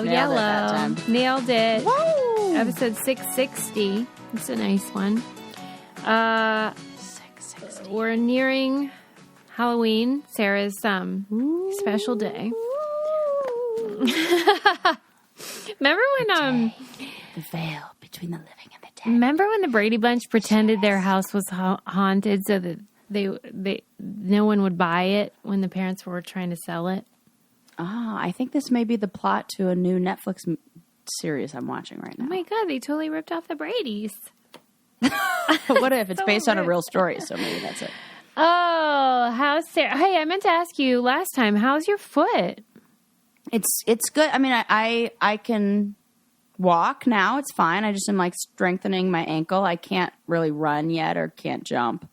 Yellow. That time. Nailed it. Woo! Episode 660. It's a nice one. 660. We're nearing Halloween, Sarah's special day. Remember when the veil between the living and the dead. Remember when the Brady Bunch pretended their house was haunted so that no one would buy it when the parents were trying to sell it? I think this may be the plot to a new Netflix series I'm watching right now. Oh my God, they totally ripped off the Bradys. What if it's based on a real story? So maybe that's it. Oh, how's Sarah? Hey, I meant to ask you last time. How's your foot? It's good. I mean, I can walk now. It's fine. I just am like strengthening my ankle. I can't really run yet or can't jump,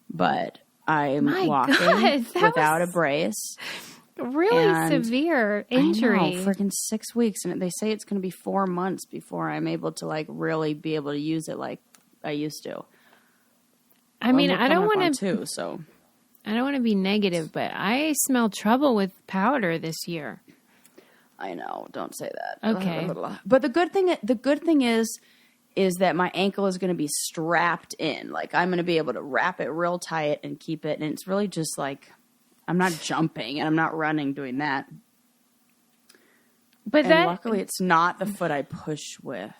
but I'm walking without a brace. Really severe injury. I know, freaking 6 weeks, and they say it's going to be 4 months before I'm able to like really be able to use it like I used to. I mean, I don't want to. I don't want to be negative, but I smell trouble with powder this year. I know. Don't say that. Okay. But the good thing is that my ankle is going to be strapped in. Like I'm going to be able to wrap it real tight and keep it. And it's really just like I'm not jumping and I'm not running doing that. But luckily, it's not the foot I push with.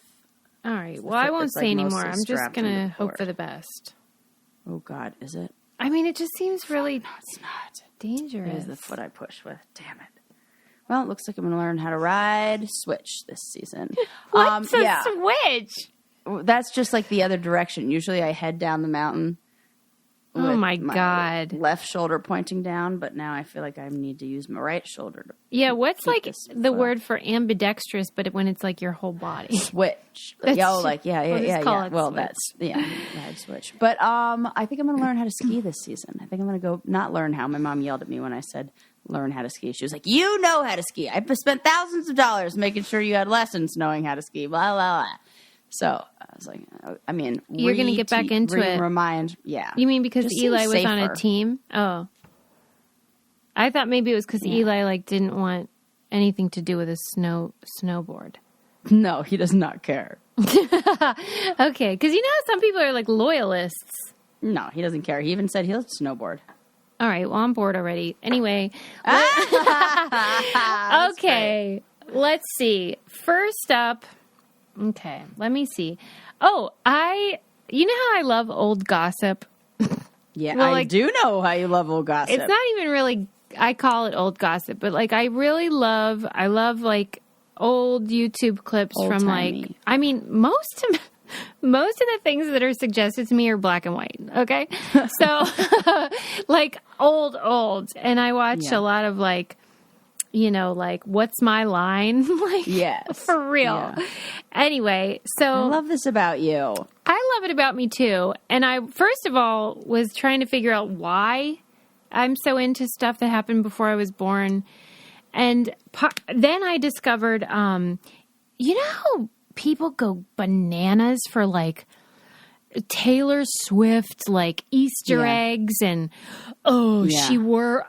All right. Well, I won't say anymore. I'm just going to hope for the best. Oh God, is it? I mean, it just seems really No, it's not. dangerous. It is the foot I push with. Damn it. Well, it looks like I'm going to learn how to ride Switch this season. What's a switch? That's just like the other direction. Usually I head down the mountain. Oh, my God. Left shoulder pointing down, but now I feel like I need to use my right shoulder. What's like the word for ambidextrous, but when it's like your whole body? Switch. Yeah. Well, switch. I'd switch. But I think I'm going to learn how to ski this season. I think I'm going to go, not learn how. My mom yelled at me when I said learn how to ski. She was like, you know how to ski. I've spent thousands of dollars making sure you had lessons knowing how to ski, blah, blah, blah. So I was like, I mean, you're going to get back into it. Remind, yeah. You mean because Just Eli was safer. on a team? Oh, I thought maybe it was because Eli like didn't want anything to do with a snowboard. No, he does not care. Okay, because you know how some people are like loyalists. No, he doesn't care. He even said he'll snowboard. All right, well, I'm bored already. Anyway, okay, let's see. First up. Okay, let me see. Oh, you know how I love old gossip? Yeah, well, I do know how you love old gossip. It's not even really, I call it old gossip, but like I love like old YouTube clips from like, I mean, most of the things that are suggested to me are black and white, okay? So, like old, and I watch a lot of like, you know, like, what's my line? Like, yes. For real. Yeah. Anyway, so. I love this about you. I love it about me, too. And I, first of all, was trying to figure out why I'm so into stuff that happened before I was born. And then I discovered, you know how people go bananas for, like, Taylor Swift, like, Easter eggs and, she wore,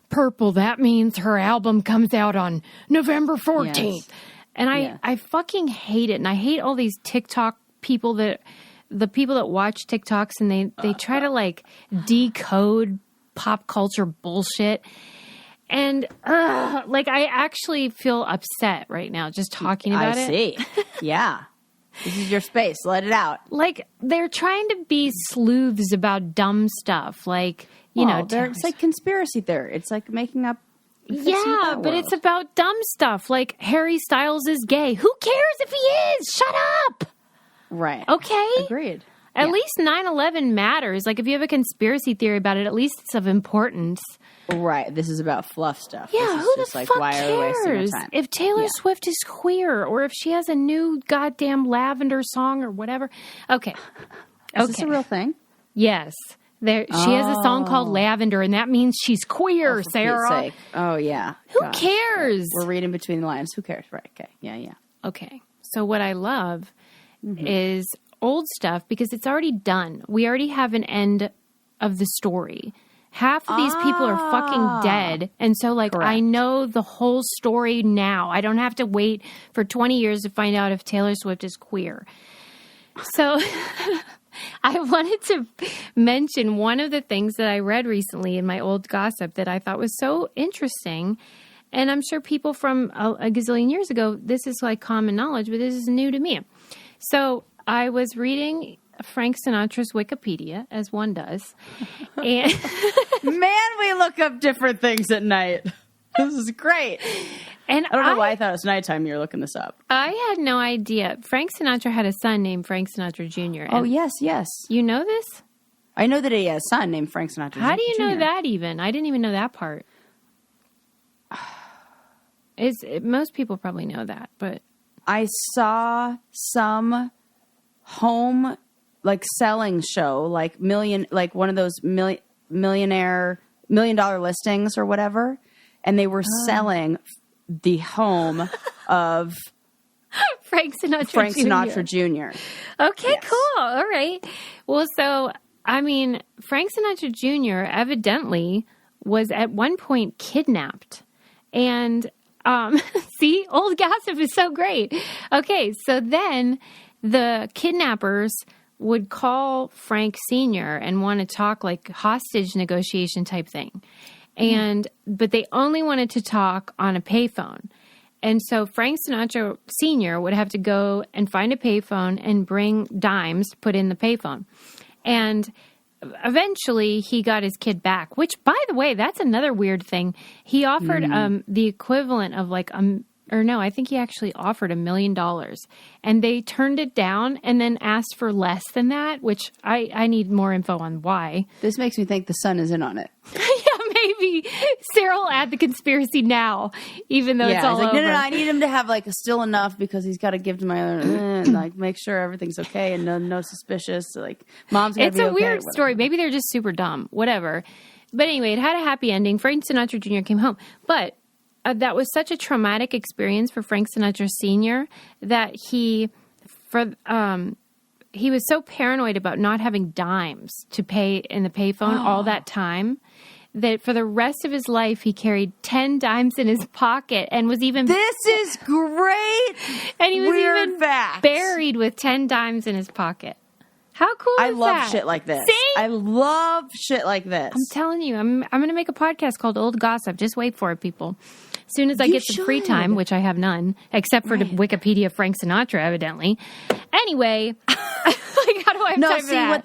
purple. That means her album comes out on November 14th. Yes. And I fucking hate it. And I hate all these TikTok people the people that watch TikToks and they try to like decode pop culture bullshit. And like I actually feel upset right now just talking about it. I see. Yeah. This is your space. Let it out. Like they're trying to be sleuths about dumb stuff. Like, you know, it's like conspiracy theory. It's like making up. Yeah, but it's about dumb stuff. Like Harry Styles is gay. Who cares if he is? Shut up. Right. Okay. Agreed. At least 9/11 matters. Like if you have a conspiracy theory about it, at least it's of importance. Right. This is about fluff stuff. Yeah. Who the fuck cares if Taylor Swift is queer or if she has a new goddamn lavender song or whatever? Okay. Is this a real thing? Yes. She has a song called Lavender, and that means she's queer, Sarah. Oh, yeah. Who cares? We're reading between the lines. Who cares? Right. Okay. Yeah. Okay. So what I love is old stuff because it's already done. We already have an end of the story. half of these people are fucking dead. And so, like, Correct. I know the whole story now. I don't have to wait for 20 years to find out if Taylor Swift is queer. So I wanted to mention one of the things that I read recently in my old gossip that I thought was so interesting. And I'm sure people from a gazillion years ago, this is like common knowledge, but this is new to me. So I was reading Frank Sinatra's Wikipedia, as one does. And Man, we look up different things at night. This is great. And I don't know why I thought it was nighttime you were looking this up. I had no idea. Frank Sinatra had a son named Frank Sinatra Jr. Oh, yes. You know this? I know that he has a son named Frank Sinatra Jr. How do you know that even? I didn't even know that part. Most people probably know that, but... I saw some home, like, selling show, like one of those $1 million listings or whatever, and they were selling the home of Frank Sinatra Jr. Okay, Yes. cool. All right. Well, so, I mean, Frank Sinatra Jr. evidently was at one point kidnapped. And, see, old gossip is so great. Okay, so then the kidnappers would call Frank Sr. and want to talk like hostage negotiation type thing. But they only wanted to talk on a payphone. And so Frank Sinatra Sr. would have to go and find a payphone and bring dimes to put in the payphone. And eventually he got his kid back, which, by the way, that's another weird thing. He offered the equivalent of like I think he actually offered $1 million. And they turned it down and then asked for less than that, which I need more info on why. This makes me think the son is in on it. Maybe Sarah will add the conspiracy now, even though it's all like, over. No, I need him to have like still enough because he's got to give to my other and like make sure everything's okay and no suspicious. Like mom's gonna It's be a okay, weird whatever. story. Maybe they're just super dumb. Whatever. But anyway, it had a happy ending. Frank Sinatra Jr. came home, but that was such a traumatic experience for Frank Sinatra Sr. that he was so paranoid about not having dimes to pay in the payphone all that time that for the rest of his life he carried 10 dimes in his pocket and was even This is great. and he was Weird even facts. buried with 10 dimes in his pocket. How cool I is love that? shit like this. See? I love shit like this. I'm telling you, I'm going to make a podcast called Old Gossip. Just wait for it, people. As soon as I You get some free should. time, which I have none, except for the Wikipedia Frank Sinatra, evidently. Anyway, like, how do I have No, time for see that? what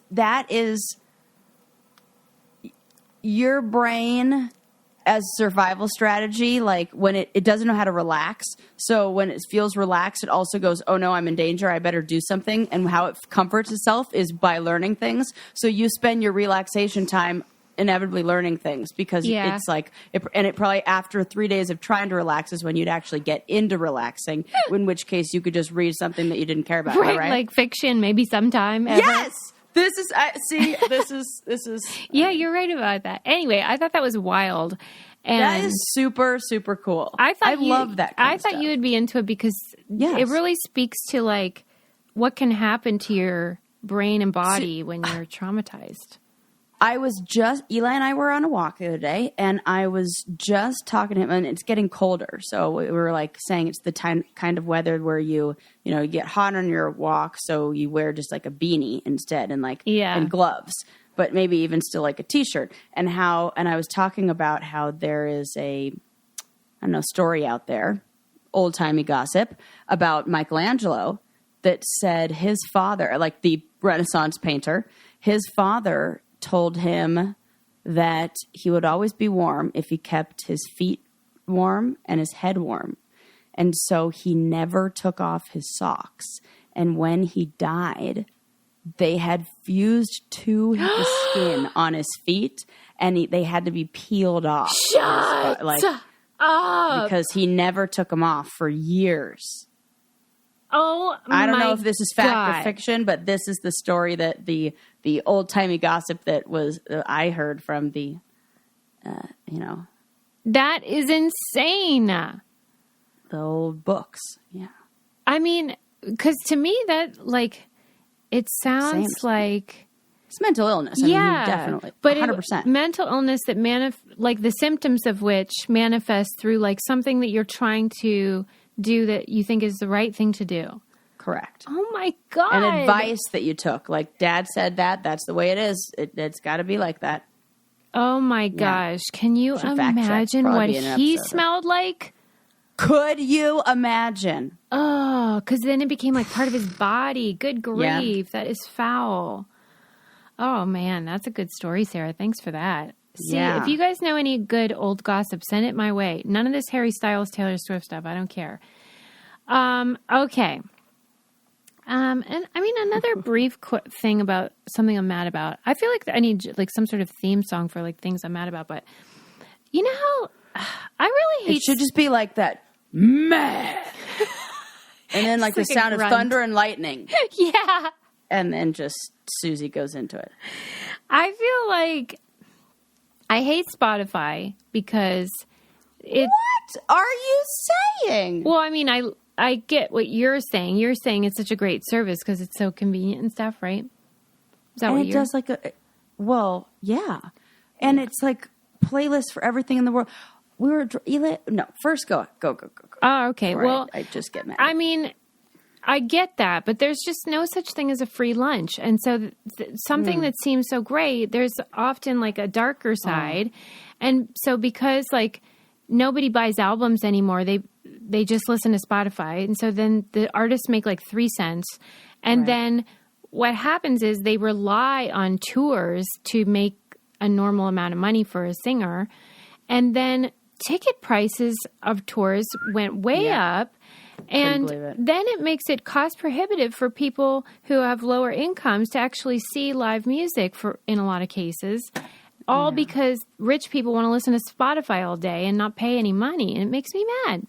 that is your brain as survival strategy, like when it doesn't know how to relax. So when it feels relaxed, it also goes, oh no, I'm in danger. I better do something. And how it comforts itself is by learning things. So you spend your relaxation time inevitably learning things because it's like, it probably after 3 days of trying to relax is when you'd actually get into relaxing, in which case you could just read something that you didn't care about. Right? Like fiction, maybe sometime. Ever. Yes! This is Yeah, you're right about that. Anyway, I thought that was wild. And that is super, super cool. I love that kind of thought stuff. you would be into it because it really speaks to like what can happen to your brain and body when you're traumatized. Eli and I were on a walk the other day, and I was just talking to him, and it's getting colder. So we were like saying it's the kind of weather where you get hot on your walk, so you wear just like a beanie instead and and gloves, but maybe even still like a t-shirt. And I was talking about how there is a story out there, old timey gossip about Michelangelo that said his father, like the Renaissance painter, his father told him that he would always be warm if he kept his feet warm and his head warm. And so he never took off his socks. And when he died, they had fused to the skin on his feet, and they had to be peeled off. Shut up! Because he never took them off for years. Oh, I don't know my if this is fact God. or fiction, but this is the story that the old timey gossip that was I heard from the, That is insane. the old books. Yeah, I mean, because to me that like it sounds Same. like It's mental illness. I mean, definitely. But 100%. Mental illness that like the symptoms of which manifest through like something that you're trying to do that you think is the right thing to do. Correct. Oh my God. And advice that you took. Like Dad said that's the way it is. It's got to be like that. Oh my gosh. Can you imagine what he smelled like? Could you imagine? Oh, because then it became like part of his body. Good grief. Yeah. That is foul. Oh, man. That's a good story, Sarah. Thanks for that. See, if you guys know any good old gossip, send it my way. None of this Harry Styles, Taylor Swift stuff. I don't care. Okay. And I mean, another brief thing about something I'm mad about. I feel like I need like some sort of theme song for like things I'm mad about. But you know how I really hate... It should just be like that. Mad. And then like the sound of thunder and lightning. Yeah. And then just Susie goes into it. I feel like I hate Spotify because What are you saying? Well, I mean, I get what you're saying. You're saying it's such a great service because it's so convenient and stuff, right? Is that and what it does like well, yeah. And it's like playlists for everything in the world. First go. Oh, okay. Well, I just get mad. I mean, I get that, but there's just no such thing as a free lunch. And so something that seems so great, there's often like a darker side. And so because like nobody buys albums anymore, they just listen to Spotify. And so then the artists make like 3 cents. And then what happens is they rely on tours to make a normal amount of money for a singer. And then ticket prices of tours went way up. And then it makes it cost prohibitive for people who have lower incomes to actually see live music in a lot of cases, all because rich people want to listen to Spotify all day and not pay any money. And it makes me mad.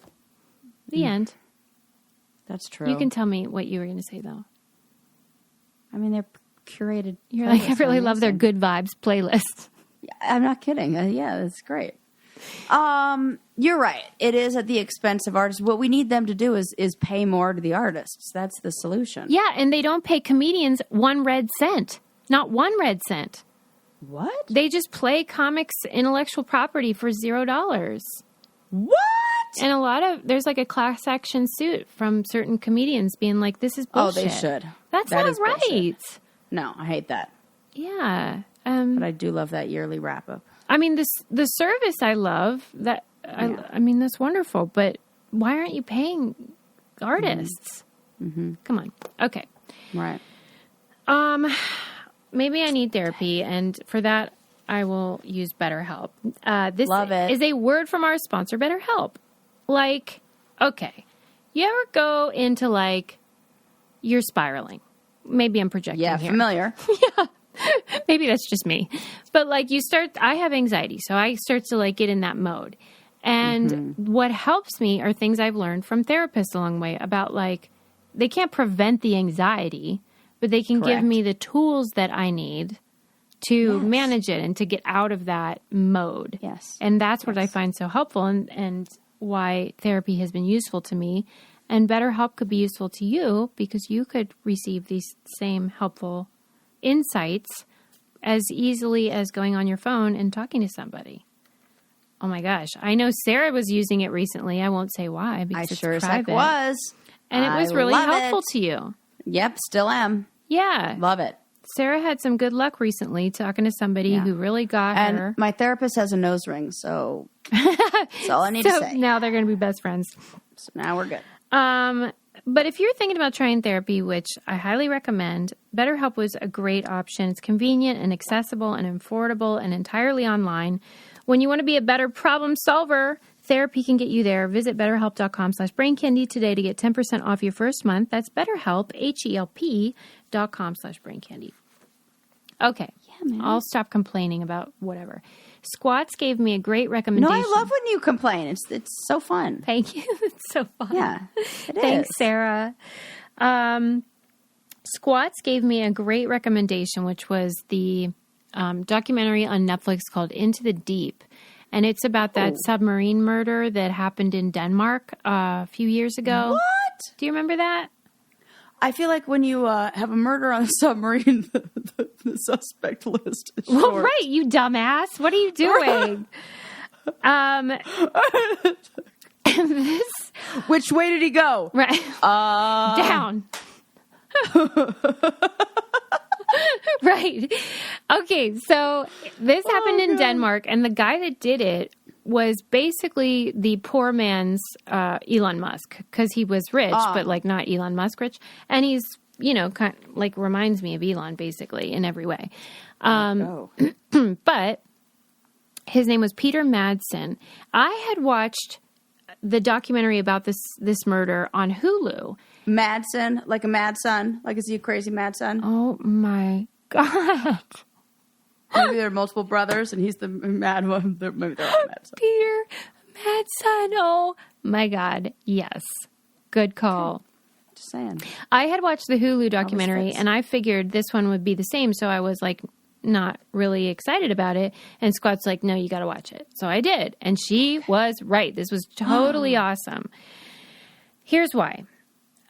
The end. That's true. You can tell me what you were going to say, though. I mean, they're curated. You're like, I really love their good vibes playlist. I'm not kidding. Yeah, that's great. You're right. It is at the expense of artists. What we need them to do is pay more to the artists. That's the solution. Yeah, and they don't pay comedians 1 red cent. Not 1 red cent. What? They just play comics' intellectual property for $0. What? And there's like a class action suit from certain comedians being like, this is bullshit. Oh, they should. That's not right. Bullshit. No, I hate that. Yeah. But I do love that yearly wrap up. I mean, the service I love. That I mean, that's wonderful. But why aren't you paying artists? Mm-hmm. Come on. Okay. Right. Maybe I need therapy, and for that, I will use BetterHelp. This is a word from our sponsor, BetterHelp. Like, okay, you ever go into like you're spiraling? Maybe I'm projecting. Yeah, here. Familiar. Yeah. Maybe that's just me. But like I have anxiety. So I start to like get in that mode. And what helps me are things I've learned from therapists along the way about like, they can't prevent the anxiety, but they can give me the tools that I need to manage it and to get out of that mode. Yes. And that's what I find so helpful and why therapy has been useful to me. And BetterHelp could be useful to you because you could receive these same helpful insights as easily as going on your phone and talking to somebody. Oh my gosh. I know Sarah was using it recently. I won't say why because it's private. As heck was. And it was really helpful to you. Yep, still am. Yeah. Love it. Sarah had some good luck recently talking to somebody who really got her. And my therapist has a nose ring, so that's all I need to say. Now they're going to be best friends. So now we're good. But if you're thinking about trying therapy, which I highly recommend, BetterHelp was a great option. It's convenient and accessible and affordable and entirely online. When you want to be a better problem solver, therapy can get you there. Visit BetterHelp.com/BrainCandy today to get 10% off your first month. That's BetterHelp, HELP.com/BrainCandy. Okay. Yeah, man. I'll stop complaining about whatever. Squats gave me a great recommendation. No, I love when you complain. It's so fun. Thank you. It's so fun. Yeah, Thanks, Sarah. Squats gave me a great recommendation, which was the documentary on Netflix called Into the Deep. And it's about that submarine murder that happened in Denmark a few years ago. What? Do you remember that? I feel like when you have a murder on a submarine, the suspect list is Well, short. right, you dumbass. What are you doing? This Which way did he go? right down. Right. Okay, so this happened in Denmark, and the guy that did it was basically the poor man's Elon Musk, because he was rich, but like not Elon Musk rich, and he's kind of, like reminds me of Elon basically in every way. But his name was Peter Madsen. I had watched the documentary about this murder on Hulu. Madsen, like a mad son? Like, is he a crazy mad son? Oh my God. Maybe there are multiple brothers and he's the mad one. Maybe they're all mad sons. Peter Madsen. Oh my God. Yes. Good call. Just saying. I had watched the Hulu documentary and I figured this one would be the same. So I was like, not really excited about it. And Scott's like, no, you got to watch it. So I did. And she was right. This was totally awesome. Here's why.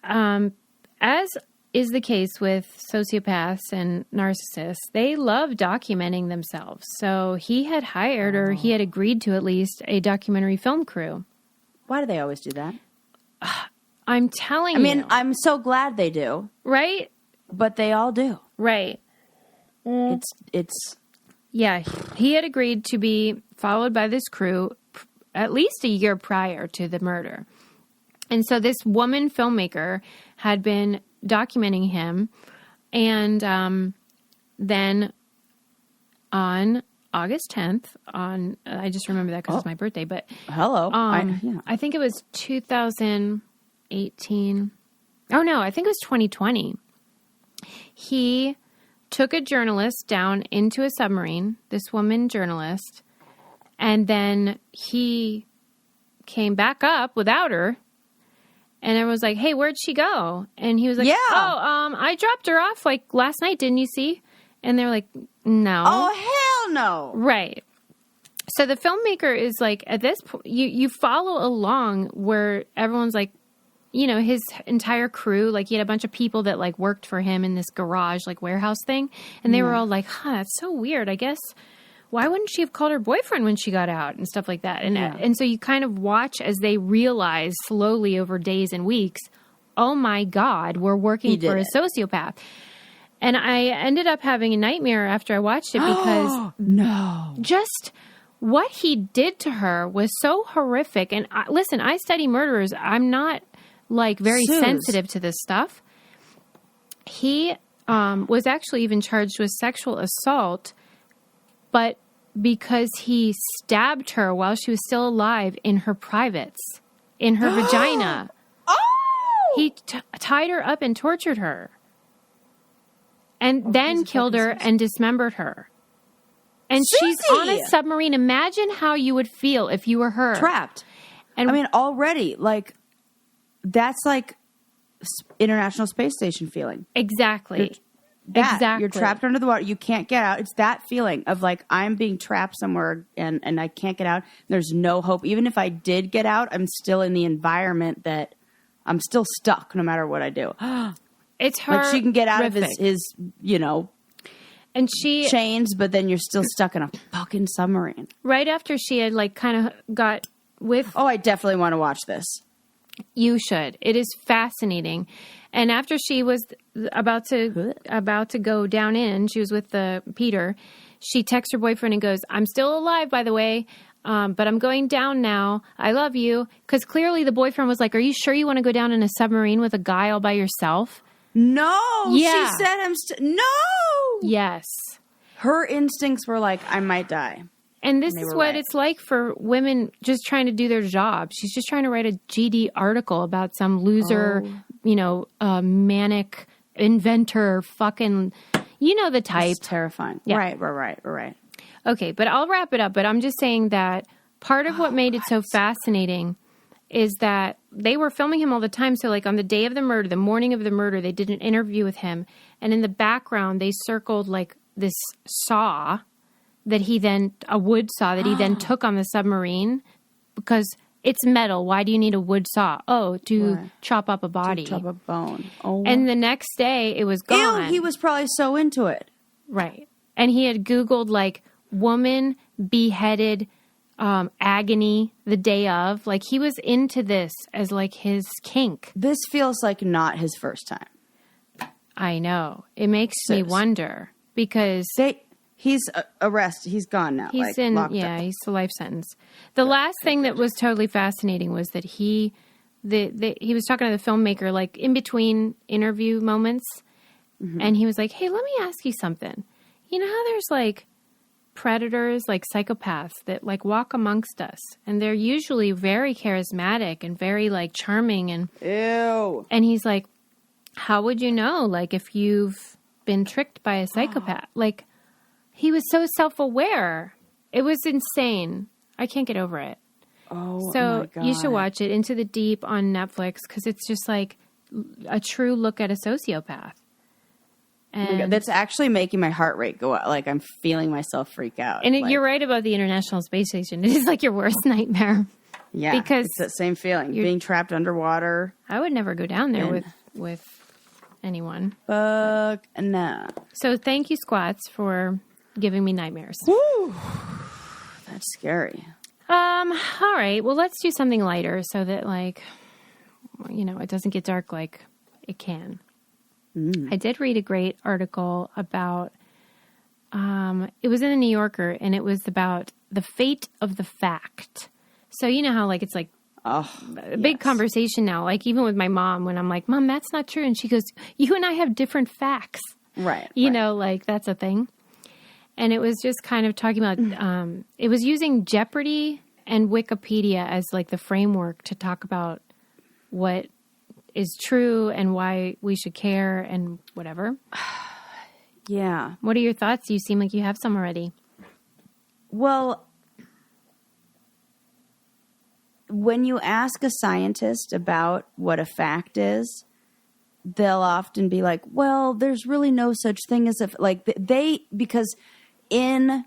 As is the case with sociopaths and narcissists, they love documenting themselves. So he had hired, or he had agreed to at least, a documentary film crew. Why do they always do that? I'm telling you. I mean, I'm so glad they do. Right? But they all do. Right. It's Yeah, he had agreed to be followed by this crew at least a year prior to the murder. And so this woman filmmaker had been documenting him. And then on August 10th, I just remember that because it's my birthday, but hello. I think it was 2018. Oh, no, I think it was 2020. He took a journalist down into a submarine, this woman journalist, and then he came back up without her. And everyone was like, hey, where'd she go? And he was like, I dropped her off like last night, didn't you see? And they're like, no. Oh, hell no. Right. So the filmmaker is like, at this point, you follow along where everyone's like, his entire crew, like he had a bunch of people that like worked for him in this garage, like warehouse thing. And they were all like, that's so weird. I guess, why wouldn't she have called her boyfriend when she got out and stuff like that? And so you kind of watch as they realize slowly over days and weeks, oh my God, we're working for a sociopath. And I ended up having a nightmare after I watched it because just what he did to her was so horrific. And listen, I study murderers. I'm not like very sensitive to this stuff. He was actually even charged with sexual assault, but because he stabbed her while she was still alive in her privates, in her vagina. He tied her up and tortured her. And then killed her and dismembered her. And Susie! She's on a submarine. Imagine how you would feel if you were her. Trapped. And I mean, already, like, that's like International Space Station feeling. Exactly. Exactly. You're trapped under the water. You can't get out. It's that feeling of like, I'm being trapped somewhere and I can't get out. There's no hope. Even if I did get out, I'm still in the environment that I'm still stuck no matter what I do. It's her. Like she can get out of his and she chains, but then you're still stuck in a fucking submarine. Right after she had like kind of got with. Oh, I definitely want to watch this. You should. It is fascinating. And after she was about to go down in, she was with Peter. She texts her boyfriend and goes, "I'm still alive, by the way, but I'm going down now. I love you." Because clearly the boyfriend was like, "Are you sure you want to go down in a submarine with a guy all by yourself?" No. Yeah. She said, no. Yes. Her instincts were like, I might die. And this is what it's like for women just trying to do their job. She's just trying to write a GD article about some loser, manic inventor, fucking, the type. It's terrifying. Yeah. Right. Okay, but I'll wrap it up. But I'm just saying that part of what made it so fascinating is that they were filming him all the time. So like on the day of the murder, the morning of the murder, they did an interview with him. And in the background, they circled like this saw that a wood saw that he then took on the submarine because it's metal. Why do you need a wood saw? Oh, to chop up a body. To chop a bone. Oh. And the next day it was gone. Ew, he was probably so into it. Right. And he had Googled, like, woman beheaded agony the day of. Like, he was into this as, like, his kink. This feels like not his first time. I know. It makes me wonder because... He's arrested. He's gone now. He's like, locked he's a life sentence. The last thing that was totally fascinating was that he was talking to the filmmaker, like, in between interview moments. Mm-hmm. And he was like, hey, let me ask you something. You know how there's, like, predators, like psychopaths that, like, walk amongst us, and they're usually very charismatic and very, like, charming, and ew. And he's like, how would you know, like, if you've been tricked by a psychopath? Like, he was so self-aware. It was insane. I can't get over it. Oh, so my God. You should watch it, Into the Deep on Netflix, because it's just like a true look at a sociopath. And oh my God, that's actually making my heart rate go up. Like, I'm feeling myself freak out. And like, you're right about the International Space Station. It is like your worst nightmare. Yeah, because it's that same feeling. Being trapped underwater. I would never go down there with anyone. Fuck no. So thank you, Squats, for giving me nightmares. Woo! That's scary. All right. Well, let's do something lighter so that, like, you know, it doesn't get dark like it can. I did read a great article about, it was in the New Yorker, and it was about the fate of the fact. So you know how, like, it's like a big conversation now, like even with my mom, when I'm like, Mom, that's not true. And she goes, you and I have different facts. Right. You know, like, that's a thing. And it was just kind of talking about, it was using Jeopardy and Wikipedia as, like, the framework to talk about what is true and why we should care and whatever. Yeah. What are your thoughts? You seem like you have some already. Well, when you ask a scientist about what a fact is, they'll often be like, well, there's really no such thing as because in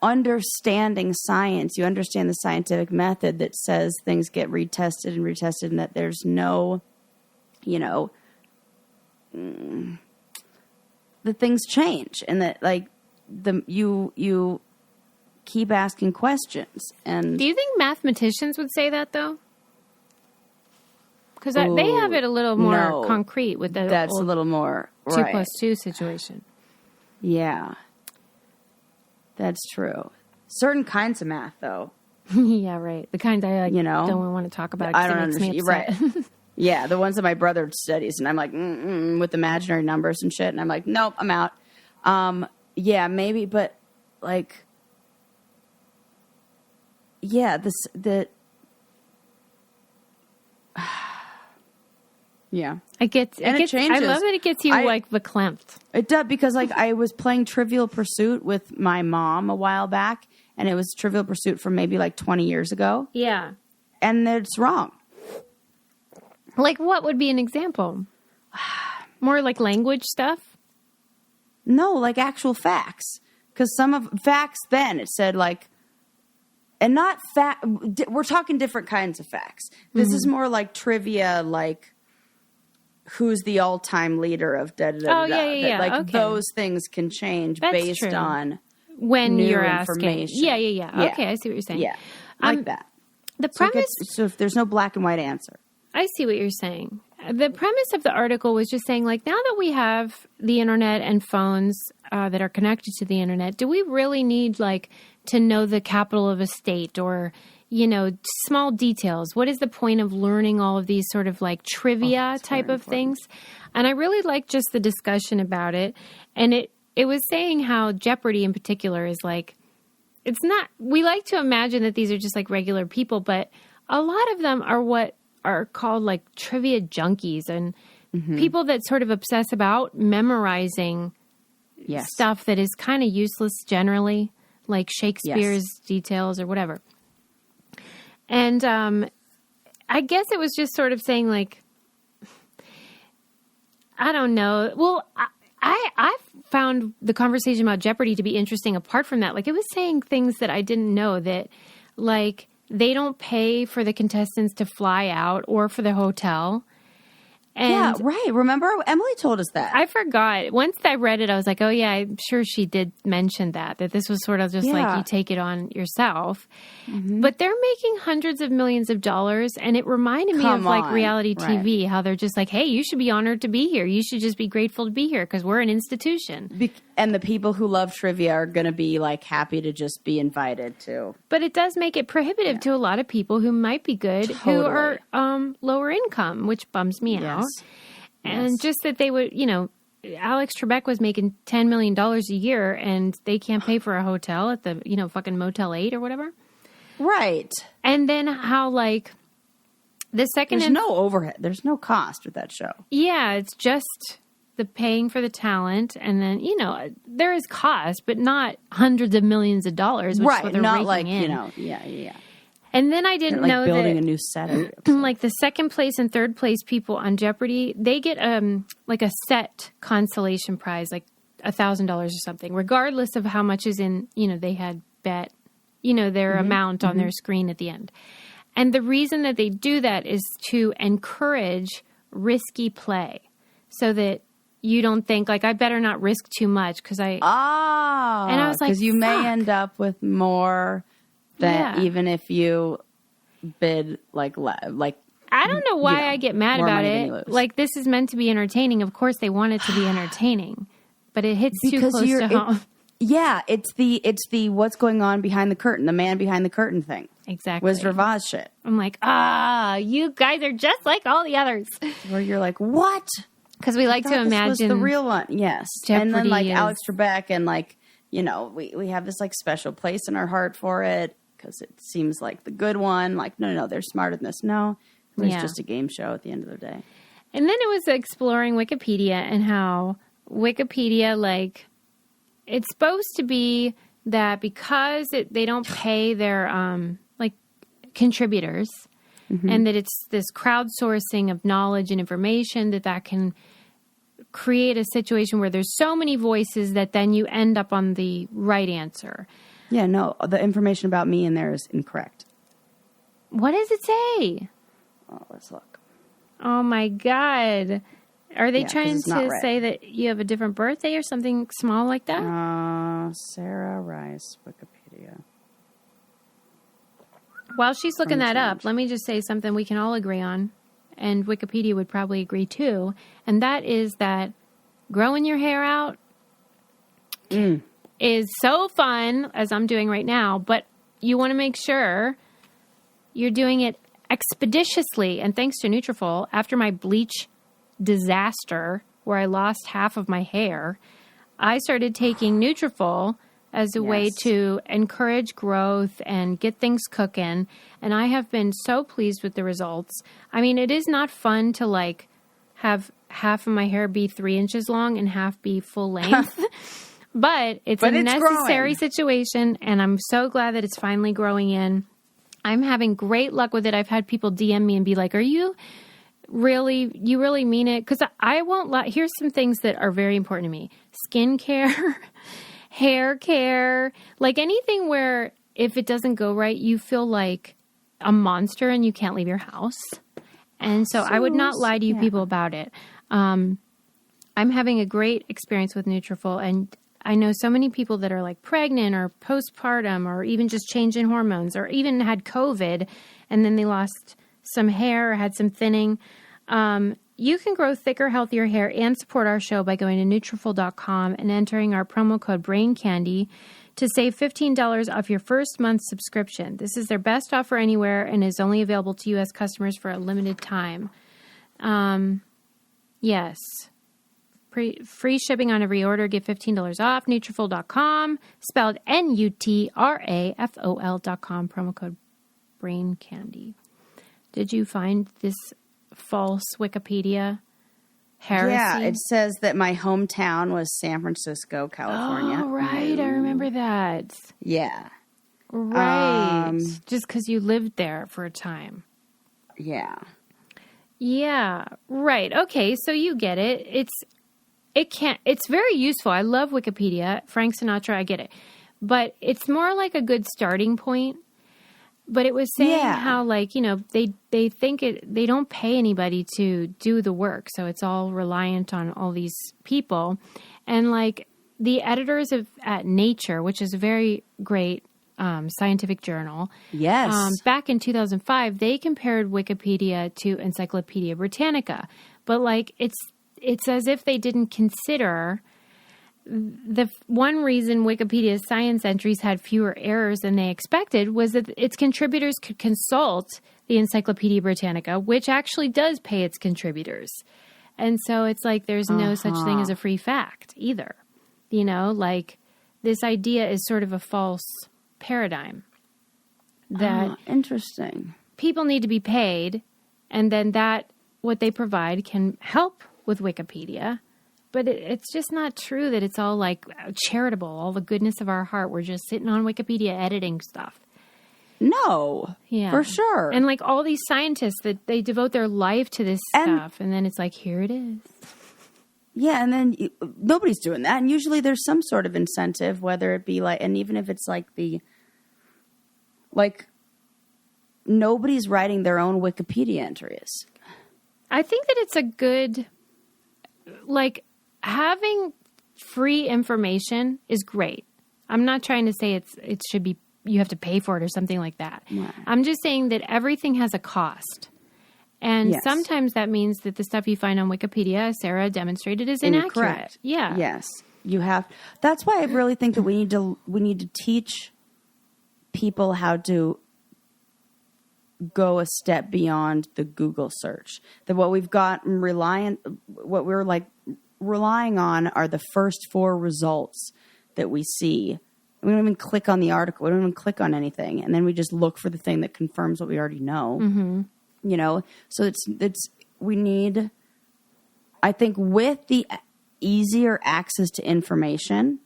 understanding science, you understand the scientific method that says things get retested and that there's no, you know, that things change and that, like, you keep asking questions. And do you think mathematicians would say that, though? Because they have it a little more concrete with the that's a little more 2+2 situation. Yeah. That's true. Certain kinds of math, though. Yeah, right. The kind I, like, you know, don't want to talk about. I don't understand. Right. Yeah, the ones that my brother studies, and I'm like, with imaginary numbers and shit, and I'm like, nope, I'm out. Yeah, maybe, but, like, yeah, yeah. It changes. I love that it gets you, like, verklempt. It does, because, like, I was playing Trivial Pursuit with my mom a while back, and it was Trivial Pursuit from maybe, like, 20 years ago. Yeah. And it's wrong. Like, what would be an example? More like language stuff? No, like actual facts. Because some of facts then, it said, like, and not fact, we're talking different kinds of facts. This is more like trivia, like, who's the all-time leader of da-da-da-da. Oh, yeah. Like, okay. those things can change based on when new you're information. asking. Yeah. Okay, I see what you're saying. Yeah, like that. The premise... So if there's no black and white answer. I see what you're saying. The premise of the article was just saying, like, now that we have the internet and phones that are connected to the internet, do we really need, like, to know the capital of a state or, you know, small details? What is the point of learning all of these sort of, like, trivia type of things? And I really liked just the discussion about it. And it was saying how Jeopardy in particular is, like, it's not, we like to imagine that these are just, like, regular people, but a lot of them are what are called, like, trivia junkies and people that sort of obsess about memorizing stuff that is kind of useless generally, like Shakespeare's details or whatever. And I guess it was just sort of saying, like, I don't know. Well, I found the conversation about Jeopardy to be interesting apart from that. Like, it was saying things that I didn't know, that, like, they don't pay for the contestants to fly out or for the hotel. And right. Remember, Emily told us that. I forgot. Once I read it, I was like, oh, yeah, I'm sure she did mention that this was sort of just like you take it on yourself. Mm-hmm. But they're making hundreds of millions of dollars. And it reminded me of like reality TV, how they're just like, hey, you should be honored to be here. You should just be grateful to be here because we're an institution. And the people who love trivia are going to be like happy to just be invited to. But it does make it prohibitive to a lot of people who might be good, who are lower income, which bums me out. And just that they would, Alex Trebek was making $10 million a year and they can't pay for a hotel at the, fucking Motel 8 or whatever. Right. And then how, like, the second... There's no overhead. There's no cost with that show. Yeah, it's just the paying for the talent. And then, there is cost, but not hundreds of millions of dollars, which is what they're not raking like, in. yeah. And then I didn't know building that, a new set. like the second place and third place people on Jeopardy, they get like a set consolation prize, like $1,000 or something, regardless of how much is in, they had bet, their amount on their screen at the end. And the reason that they do that is to encourage risky play, so that you don't think like I better not risk too much because and I was like, because you may end up with more. That even if you bid like I don't know why I get mad about it. Like, this is meant to be entertaining. Of course, they want it to be entertaining, but it hits too close to home. It's the what's going on behind the curtain, the man behind the curtain thing. Exactly. Wizard of Oz shit. I'm like, you guys are just like all the others. Where you're like, what? Because we like to imagine this was the real one. Yes. Jeopardy and then like Alex Trebek and like, we have this like special place in our heart for it. Because it seems like the good one. Like, no, they're smarter than this. No, it was just a game show at the end of the day. And then it was exploring Wikipedia and how Wikipedia, like, it's supposed to be that because they don't pay their, contributors, and that it's this crowdsourcing of knowledge and information that can create a situation where there's so many voices that then you end up on the right answer. Yeah, no, the information about me in there is incorrect. What does it say? Oh, let's look. Oh, my God. Are they trying to say that you have a different birthday or something small like that? Sarah Rice, Wikipedia. While she's looking that up, let me just say something we can all agree on, and Wikipedia would probably agree too, and that is that growing your hair out is so fun, as I'm doing right now, but you want to make sure you're doing it expeditiously. And thanks to Nutrafol, after my bleach disaster where I lost half of my hair, I started taking Nutrafol as a way to encourage growth and get things cooking. And I have been so pleased with the results. I mean, it is not fun to like have half of my hair be 3 inches long and half be full length. But it's a necessary situation, and I'm so glad that it's finally growing in. I'm having great luck with it. I've had people DM me and be like, you really mean it? Because I won't lie. Here's some things that are very important to me. Skincare, hair care, like anything where if it doesn't go right, you feel like a monster and you can't leave your house. And so I would not lie to you people about it. I'm having a great experience with Nutrafol, and I know so many people that are like pregnant or postpartum or even just changing hormones or even had COVID and then they lost some hair or had some thinning. You can grow thicker, healthier hair and support our show by going to Nutrafol.com and entering our promo code BRAINCANDY to save $15 off your first month's subscription. This is their best offer anywhere and is only available to U.S. customers for a limited time. Yes. Free shipping on every order. Get $15 off. Nutrafol.com, spelled Nutrafol.com. Promo code BRAINCANDY. Did you find this false Wikipedia heresy? Yeah, it says that my hometown was San Francisco, California. Oh, right. I remember that. Yeah. Right. Just because you lived there for a time. Yeah. Yeah. Right. Okay. So you get it. It's very useful. I love Wikipedia. Frank Sinatra, I get it. But it's more like a good starting point. But it was saying Yeah. how, like, they think they don't pay anybody to do the work. So it's all reliant on all these people. And, like, the editors at Nature, which is a very great scientific journal. Yes. Back in 2005, they compared Wikipedia to Encyclopedia Britannica. But, like, it's as if they didn't consider the one reason Wikipedia's science entries had fewer errors than they expected was that its contributors could consult the Encyclopedia Britannica, which actually does pay its contributors. And so it's like there's no such thing as a free fact either. Like this idea is sort of a false paradigm that interesting. people need to be paid, and then that what they provide can help with Wikipedia. But it's just not true that it's all like charitable, all the goodness of our heart. We're just sitting on Wikipedia editing stuff. No, Yeah, for sure. And like all these scientists that they devote their life to this stuff, and then it's like, here it is. Yeah, and then nobody's doing that. And usually there's some sort of incentive, whether it be like, and even if it's like nobody's writing their own Wikipedia entries. I think that it's a good, like, having free information is great. I'm not trying to say it should be, you have to pay for it or something like that. Right. I'm just saying that everything has a cost. And Yes. sometimes that means that the stuff you find on Wikipedia, Sarah demonstrated, is inaccurate. Incorrect. Yeah. Yes. You have. That's why I really think that we need to teach people how to go a step beyond the Google search. That what we're like relying on are the first 4 results that we see. We don't even click on the article. We don't even click on anything, and then we just look for the thing that confirms what we already know. Mm-hmm. So we need. I think with the easier access to information,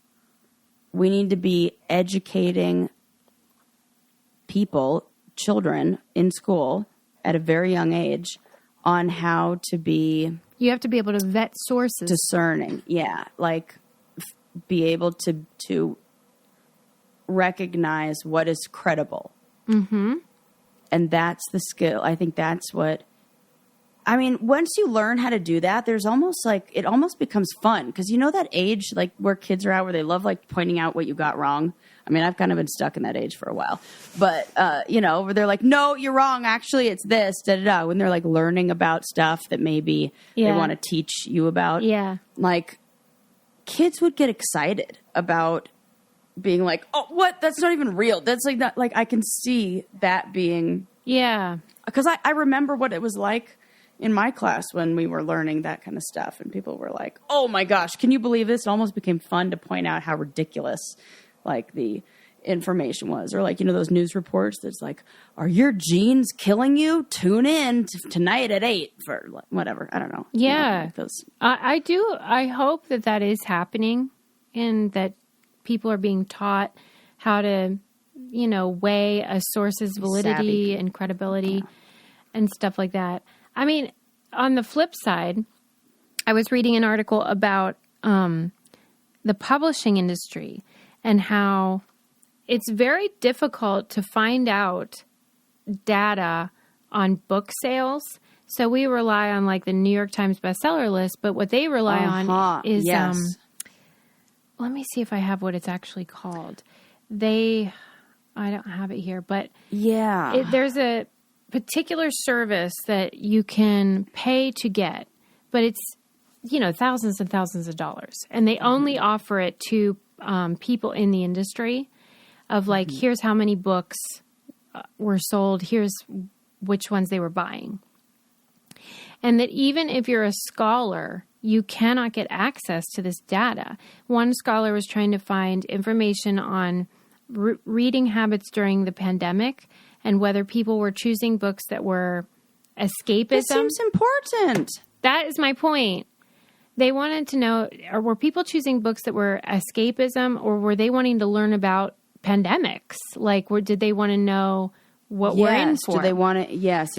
we need to be educating people, children in school at a very young age on how to be. You have to be able to vet sources. Discerning. Yeah. Like be able to recognize what is credible. Mm-hmm. And that's the skill. I think that's what, I mean, once you learn how to do that, there's almost like, it almost becomes fun. Because that age, like where kids are at, where they love like pointing out what you got wrong. I mean, I've kind of been stuck in that age for a while. But, where they're like, no, you're wrong. Actually, it's this, da-da-da. When they're like learning about stuff that maybe they want to teach you about. Yeah. Like, kids would get excited about being like, oh, what? That's not even real. That's like that. Like, I can see that being. Yeah. Because I remember what it was like in my class when we were learning that kind of stuff. And people were like, oh my gosh, can you believe this? It almost became fun to point out how ridiculous like the information was. Or like, those news reports that's like, are your genes killing you? Tune in tonight at 8 for whatever. I don't know. Yeah. Like those. I do. I hope that is happening and that people are being taught how to, weigh a source's validity and credibility and stuff like that. I mean, on the flip side, I was reading an article about the publishing industry and how it's very difficult to find out data on book sales. So we rely on like the New York Times bestseller list, but what they rely on is, let me see if I have what it's actually called. I don't have it here, but there's a particular service that you can pay to get, but it's, thousands and thousands of dollars. And they only offer it to people in the industry of like, here's how many books were sold. Here's which ones they were buying. And that even if you're a scholar, you cannot get access to this data. One scholar was trying to find information on reading habits during the pandemic and whether people were choosing books that were escapism. This seems important. That is my point. They wanted to know, were people choosing books that were escapism, or were they wanting to learn about pandemics? Like, did they want to know what we're in for? Do they want to? Yes.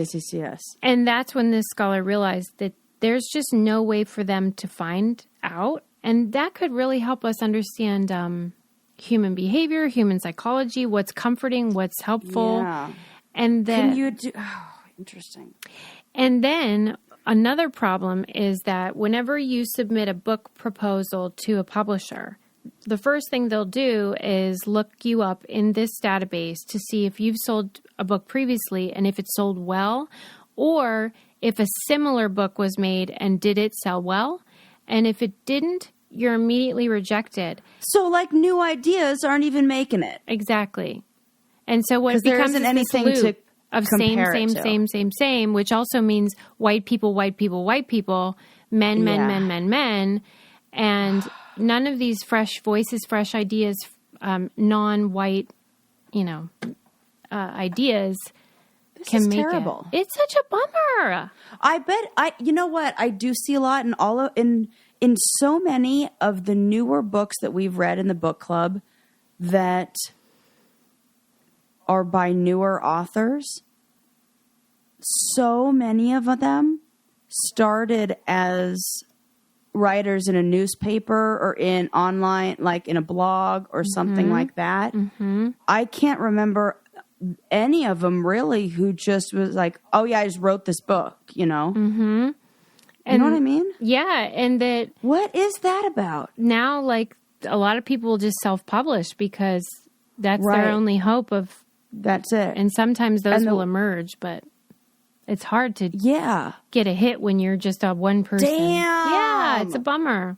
And that's when this scholar realized that there's just no way for them to find out. And that could really help us understand human behavior, human psychology, what's comforting, what's helpful. Yeah. And then Can you do... Oh, interesting. And then another problem is that whenever you submit a book proposal to a publisher, the first thing they'll do is look you up in this database to see if you've sold a book previously and if it sold well, or if a similar book was made and did it sell well. And if it didn't, you're immediately rejected. So, like, new ideas aren't even making it. Exactly. And so what it There becomes isn't is anything this loop to of compare it to. same, which also means white people, white people, white people, men, Yeah. men. And none of these fresh voices, fresh ideas, non-white, ideas can is make terrible. it. It's such a bummer. I bet you know what I do see a lot in so many of the newer books that we've read in the book club that are by newer authors. So many of them started as writers in a newspaper or in online, like in a blog or something like that. Mm-hmm. I can't remember any of them really who just was like, oh yeah, I just wrote this book, Mm-hmm. You know what I mean? Yeah. And that what is that about? now, like, a lot of people will just self-publish because that's Right. their only hope of, That's it. and sometimes those will emerge, but it's hard to Yeah. get a hit when you're just a one person. Damn. Yeah, it's a bummer.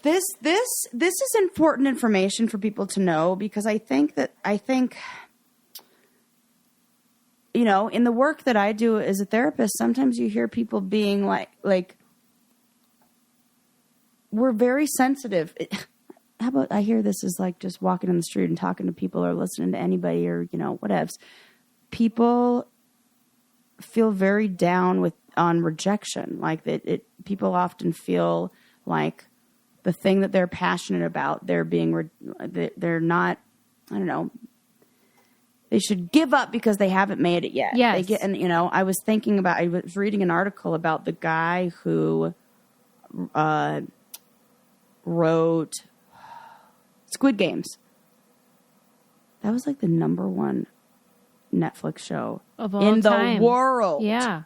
This is important information for people to know because I think in the work that I do as a therapist, sometimes you hear people being like we're very sensitive. How about I hear this as like just walking in the street and talking to people or listening to anybody or whatevs. People feel very down on rejection. Like people often feel like the thing that they're passionate about, they're not, I don't know, they should give up because they haven't made it yet. Yes. I was reading an article about the guy who wrote Squid Games. That was like the number one Netflix show Of all in time. the world. Yeah.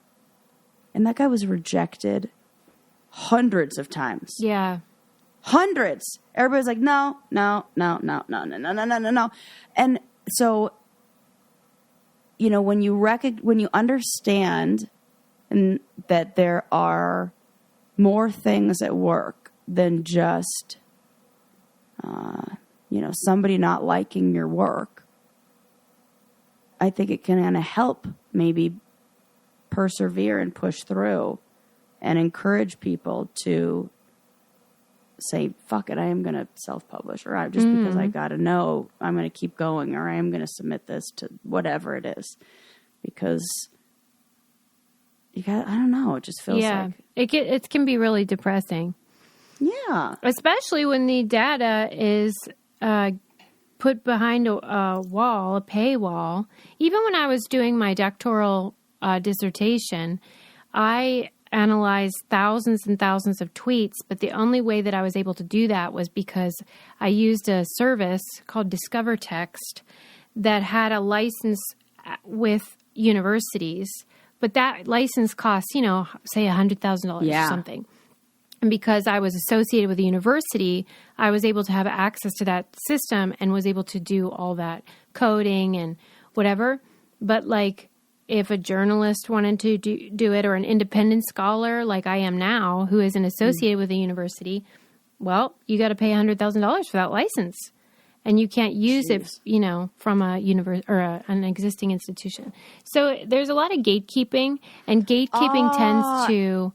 And that guy was rejected hundreds of times. Yeah. Hundreds. Everybody's like, no. And so, when you understand that there are more things at work than just, somebody not liking your work, I think it can kind of help maybe persevere and push through and encourage people to say, fuck it, I am going to self-publish, or because I got to know, I'm going to keep going, or I am going to submit this to whatever it is. Because I don't know, it just feels like... It can be really depressing. Yeah. Especially when the data is put behind a wall, a paywall. Even when I was doing my doctoral dissertation, I analyzed thousands and thousands of tweets, but the only way that I was able to do that was because I used a service called Discover Text that had a license with universities, but that license costs, say $100,000 or something. And because I was associated with the university, I was able to have access to that system and was able to do all that coding and whatever. But like, if a journalist wanted to do it, or an independent scholar like I am now, who isn't associated with a university, well, you got to pay $100,000 for that license, and you can't use it, from a university or an existing institution. So there's a lot of gatekeeping, and gatekeeping tends to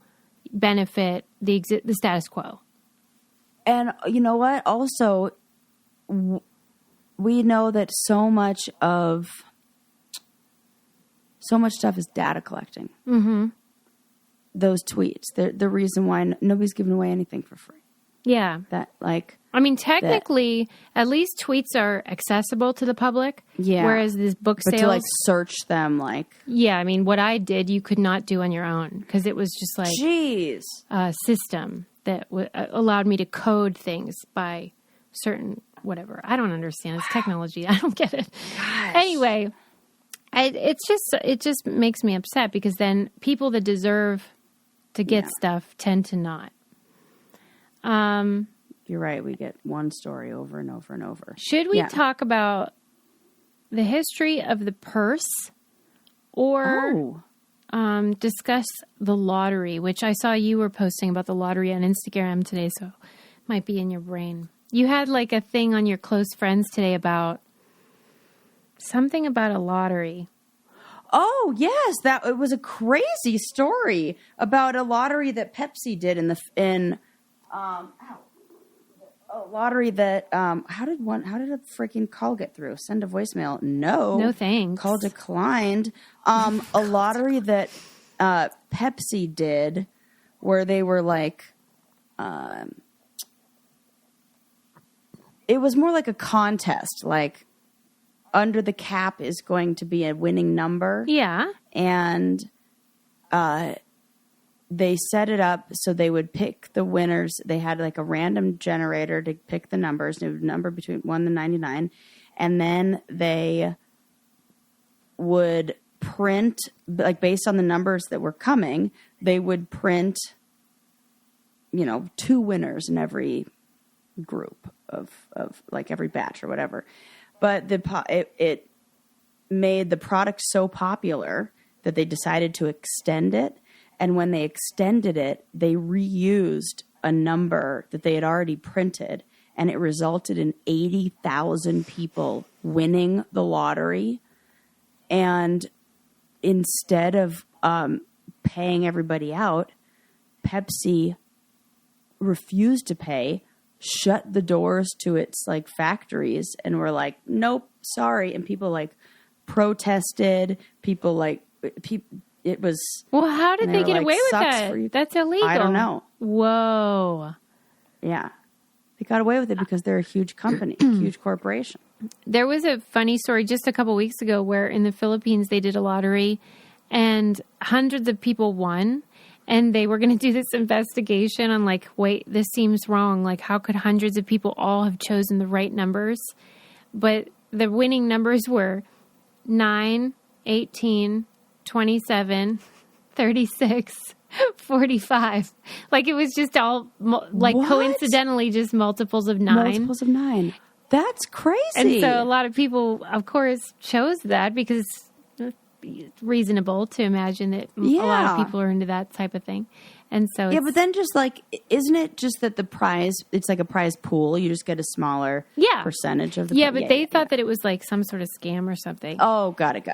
benefit the status quo. And you know what? Also, we know that so much stuff is data collecting. Mm-hmm. Those tweets, the reason why nobody's giving away anything for free. Yeah. Technically, at least tweets are accessible to the public. Yeah. Whereas these book sales... But to search them, Yeah, what I did, you could not do on your own. Because it was just Jeez. A system that allowed me to code things by certain whatever. I don't understand. It's technology. I don't get it. Gosh. Anyway... It just makes me upset because then people that deserve to get stuff tend to not. You're right. We get one story over and over and over. Should we talk about the history of the purse or discuss the lottery, which I saw you were posting about the lottery on Instagram today, so it might be in your brain. You had like a thing on your close friends today about something about a lottery. Oh, yes. It was a crazy story about a lottery that Pepsi did a lottery that how did a freaking call get through? Send a voicemail? No thanks. Call declined. A lottery that Pepsi did where they were like it was more like a contest, like under the cap is going to be a winning number. Yeah. And they set it up so they would pick the winners. They had like a random generator to pick the numbers. It would number between 1 and 99. And then they would print, like based on the numbers that were coming, they would print, 2 winners in every group of like every batch or whatever. But it made the product so popular that they decided to extend it. And when they extended it, they reused a number that they had already printed, and it resulted in 80,000 people winning the lottery. And instead of paying everybody out, Pepsi refused to pay, shut the doors to its like factories, and were like, nope, sorry. And people like protested. It was... Well, how did they get away with that? That's illegal. I don't know. Whoa. Yeah. They got away with it because they're a huge company, huge corporation. There was a funny story just a couple weeks ago where in the Philippines they did a lottery and hundreds of people won. And they were going to do this investigation on like, wait, this seems wrong. Like, how could hundreds of people all have chosen the right numbers? But the winning numbers were 9, 18... 27, 36, 45. Like it was just all coincidentally just multiples of 9. Multiples of 9. That's crazy. And so a lot of people, of course, chose that because it's reasonable to imagine that a lot of people are into that type of thing. And so but then just like, isn't it just that the prize, it's like a prize pool. You just get a smaller percentage of the but they thought that it was like some sort of scam or something. Oh, got it.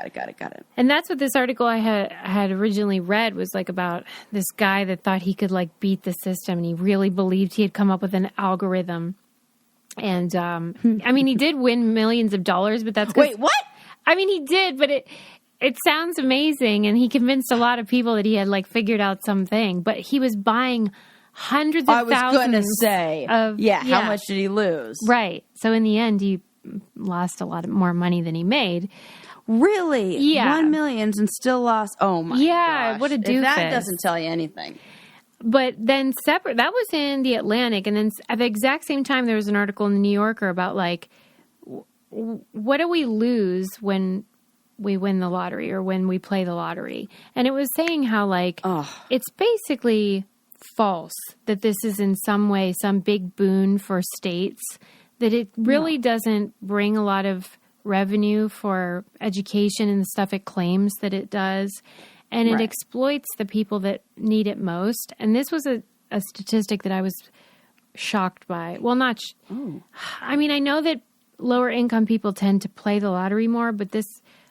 And that's what this article I had originally read was like about this guy that thought he could like beat the system, and he really believed he had come up with an algorithm. And I mean, he did win millions of dollars, but that's... Wait, what? I mean, he did, but it sounds amazing, and he convinced a lot of people that he had like figured out something, but he was buying hundreds of thousands. I was going to say, how much did he lose? Right. So in the end, he lost a lot more money than he made. Really? Yeah. 1 million and still lost. Oh my gosh. What a doofus. That doesn't tell you anything. But then separate, that was in the Atlantic, and then at the exact same time, there was an article in the New Yorker about like, what do we lose when we win the lottery or when we play the lottery? And it was saying how like it's basically false that this is in some way some big boon for states, that it really doesn't bring a lot of revenue for education and the stuff it claims that it does, and it exploits the people that need it most. And this was a statistic that I was shocked by. Well, not I mean, I know that lower income people tend to play the lottery more, but this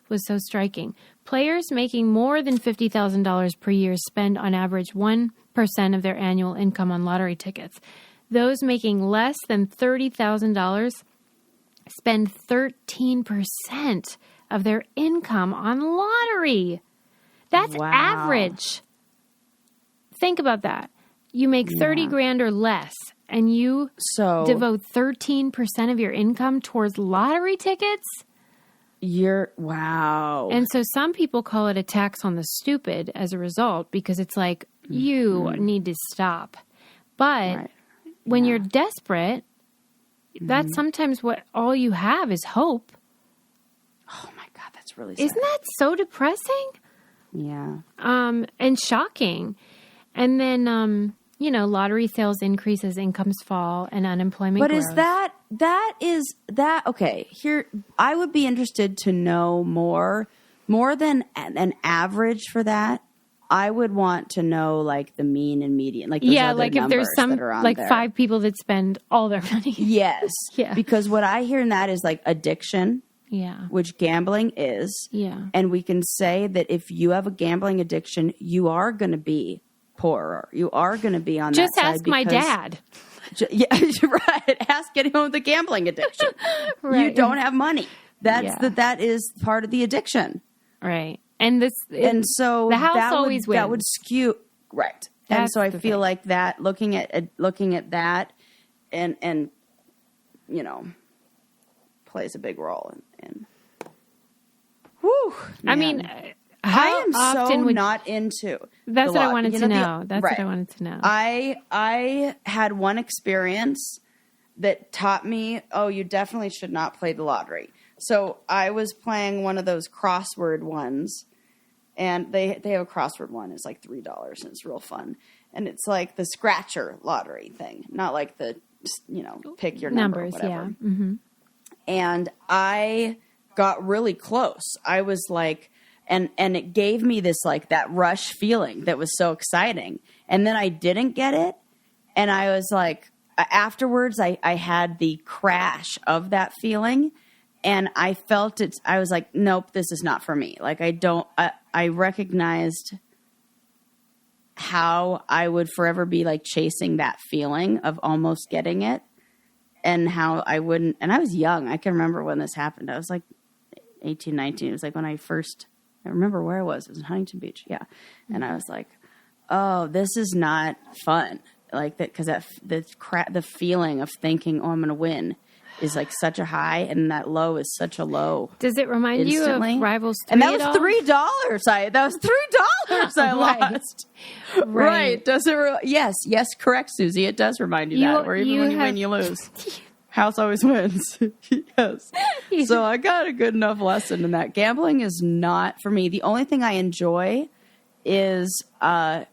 was so striking. Players making more than $50,000 per year spend on average 1% of their annual income on lottery tickets. Those making less than $30,000 spend 13% of their income on lottery. That's average. Think about that. You make 30 grand or less, and you devote 13% of your income towards lottery tickets? Wow. And so some people call it a tax on the stupid as a result, because it's like, you need to stop. But when you're desperate, that's sometimes what all you have is hope. Oh my God, that's It's really sad. Isn't that so depressing? Yeah. And shocking. And then, lottery sales increase as incomes fall and unemployment But grows. is that okay, here, I would be interested to know more than an average for that. I would want to know like the mean and median, like those other like if there's some that are on like there. 5 people that spend all their money. Yes. Yeah. Because what I hear in that is like addiction, Yeah. which gambling is. Yeah. And we can say that if you have a gambling addiction, you are going to be poorer. You are going to be on Just that side. ask my dad. Yeah, right. Ask anyone with a gambling addiction. Right. You don't have money. That is part of the addiction. Right. And so the house that always would, wins. That would skew right. And That's so I the feel thing. like that looking at that and plays a big role in whew, I man. mean, I how am often so would not into that's the what I law. wanted You to know, know. That's what I wanted to know. I had one experience that taught me, oh, you definitely should not play the lottery. So I was playing one of those crossword ones, and they have a crossword one. It's like $3, and it's real fun. And it's like the scratcher lottery thing, not like the, pick your number, Numbers, whatever. yeah. Mm-hmm. And I got really close. I was like, and it gave me this like that rush feeling that was so exciting. And then I didn't get it. And I was like, afterwards, I had the crash of that feeling. And I felt it. I was like, nope, this is not for me. Like, I recognized how I would forever be like chasing that feeling of almost getting it. And how I wouldn't, and I was young. I can remember when this happened. I was like 18, 19. It was like when I remember where I was. It was in Huntington Beach. Yeah. And I was like, oh, this is not fun. Like that, because the feeling of thinking, oh, I'm going to win is like such a high, and that low is such a low. Does it remind instantly. you of Rivals 3 And that at was all? $3. That was $3 I lost. Right. Does it? Yes. Correct, Susie. It does remind you that. Or even when you win, you lose. House always wins. Yes. So I got a good enough lesson in that. Gambling is not for me. The only thing I enjoy is a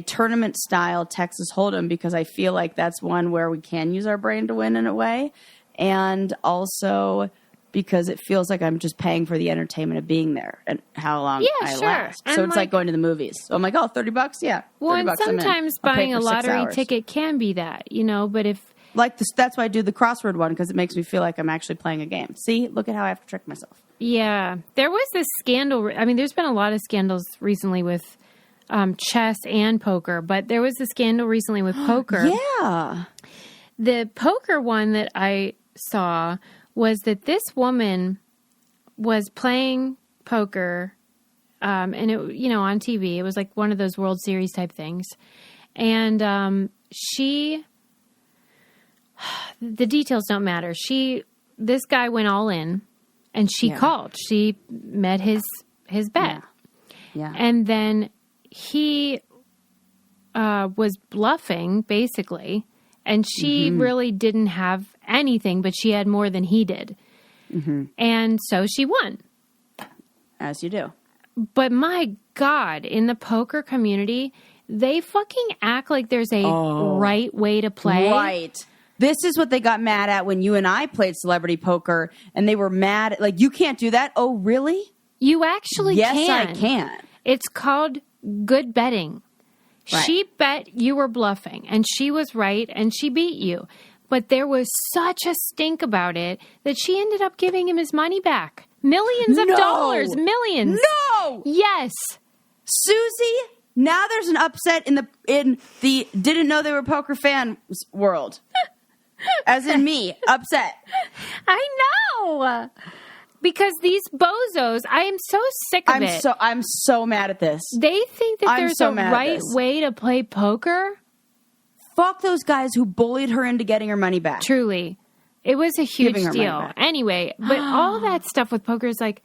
tournament style Texas Hold'em, because I feel like that's one where we can use our brain to win in a way. And also because it feels like I'm just paying for the entertainment of being there and how long I last. And so it's like going to the movies. So I'm like, oh, $30? Yeah. Well, $30 and I'm in. sometimes I'll pay buying a for 6 lottery hours. ticket can be that, but if Like this, that's why I do the crossword one, because it makes me feel like I'm actually playing a game. See, look at how I have to trick myself. Yeah, there was this scandal. I mean, there's been a lot of scandals recently with chess and poker, but there was a scandal recently with poker. Yeah. The poker one that I saw was that this woman was playing poker, and it, on TV. It was like one of those World Series type things, and the details don't matter. This guy went all in, and she called. She met his bet. Yeah. And then he was bluffing, basically, and she really didn't have anything, but she had more than he did. Mm-hmm. And so she won. As you do. But my God, in the poker community, they fucking act like there's a right way to play. Right. This is what they got mad at when you and I played celebrity poker, and they were mad at, like, you can't do that. Oh, really? You actually can. Yes, I can. It's called good betting. Right. She bet you were bluffing, and she was right, and she beat you. But there was such a stink about it that she ended up giving him his money back. Millions of dollars. Millions. No! Yes. Susie, now there's an upset in the didn't know they were poker fan world. As in me, upset. I know. Because these bozos, I am so sick of it. I'm so mad at this. They think that there's so a mad at right this. way to play poker. Fuck those guys who bullied her into getting her money back. Truly. It was a huge Giving her money deal. back. Anyway, but all that stuff with poker is like,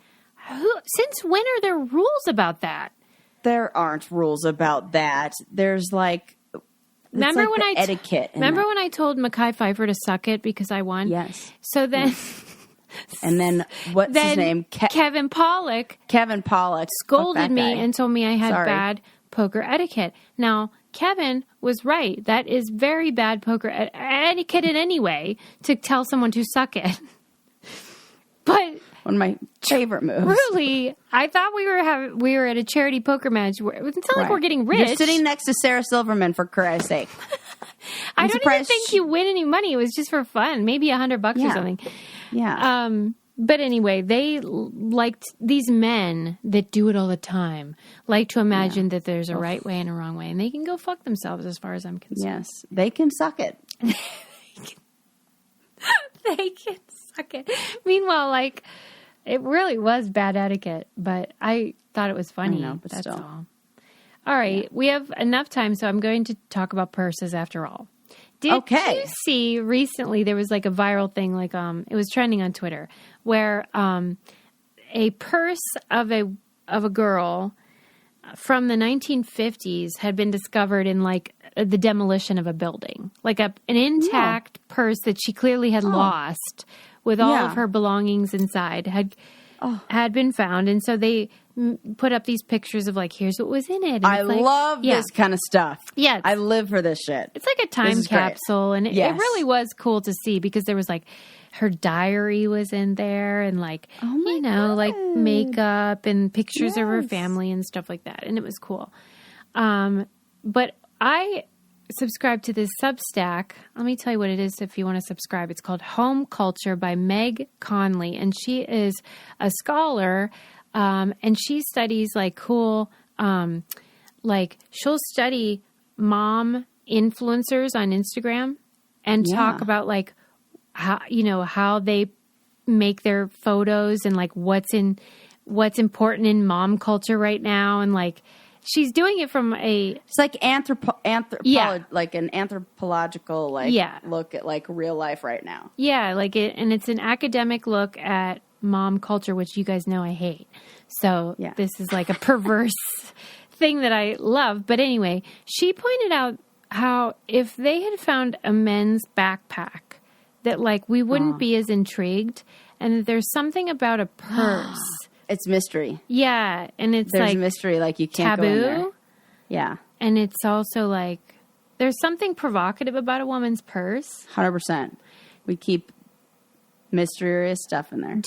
since when are there rules about that? There aren't rules about that. There's like... Remember when etiquette. Remember when I told Mekhi Phifer to suck it because I won? Yes. So then And then what's his name? Kevin Pollak. Kevin Pollak scolded me and told me I had Sorry. bad poker etiquette. Now, Kevin was right. That is very bad poker etiquette anyway to tell someone to suck it. But one of my favorite moves. Really, I thought we were at a charity poker match. It's not like we're getting rich. You're sitting next to Sarah Silverman, for Christ's sake. I don't even think you win any money. It was just for fun, maybe $100 or something. Yeah. But anyway, they liked these men that do it all the time. Like to imagine that there's a right way and a wrong way, and they can go fuck themselves, as far as I'm concerned. Yes, they can suck it. They can suck it. Meanwhile, like, it really was bad etiquette, but I thought it was funny. I know, but that's still. all right, we have enough time, so I'm going to talk about purses after all. Did you see recently there was like a viral thing, like it was trending on Twitter, where a purse of a girl from the 1950s had been discovered in like the demolition of a building, like an intact purse that she clearly had lost with all of her belongings inside had been found. And so they put up these pictures of like, here's what was in it. And I love this kind of stuff. Yeah. I live for this shit. It's like a time capsule. And it really was cool to see because there was like her diary was in there and like, like makeup and pictures of her family and stuff like that. And it was cool. But I subscribe to this Substack. Let me tell you what it is if you want to subscribe. It's called Home Culture by Meg Conley. And she is a scholar and she studies like cool, like she'll study mom influencers on Instagram and talk about like how they make their photos and like what's important in mom culture right now. And like, she's doing it from it's like like an anthropological look at like real life right now. Yeah, like and it's an academic look at mom culture, which you guys know I hate. So this is like a perverse thing that I love. But anyway, she pointed out how if they had found a men's backpack that like we wouldn't be as intrigued, and that there's something about a purse. It's mystery. Yeah, and it's there's like mystery, like you can't taboo. Go in there. Yeah, and it's also like there's something provocative about a woman's purse. 100%. We keep mysterious stuff in there.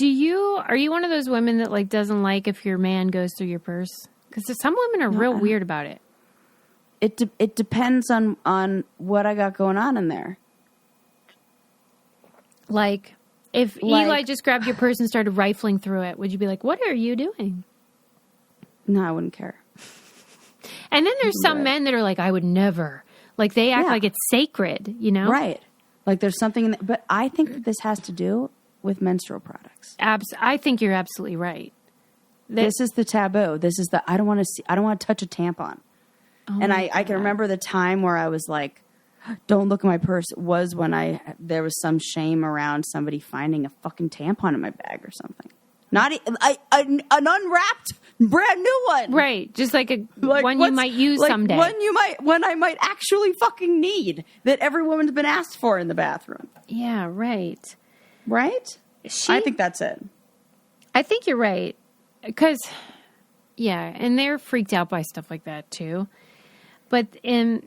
Are you one of those women that like doesn't like if your man goes through your purse? Because some women are real weird about it. It depends on what I got going on in there. Like, if Eli just grabbed your purse and started rifling through it, would you be like, what are you doing? No, I wouldn't care. And then there's some men that are like, I would never. Like, they act like it's sacred, you know? Right. Like, there's something in there. But I think that this has to do with menstrual products. I think you're absolutely right. This is the taboo. This is I don't want to touch a tampon. Oh and I can remember the time where I was like, don't look at my purse. It was when there was some shame around somebody finding a fucking tampon in my bag or something. Not an unwrapped brand new one. Right. Just like one you might use someday. One I might actually fucking need that every woman's been asked for in the bathroom. Yeah, right. Right? I think that's it. I think you're right. Because, and they're freaked out by stuff like that too. But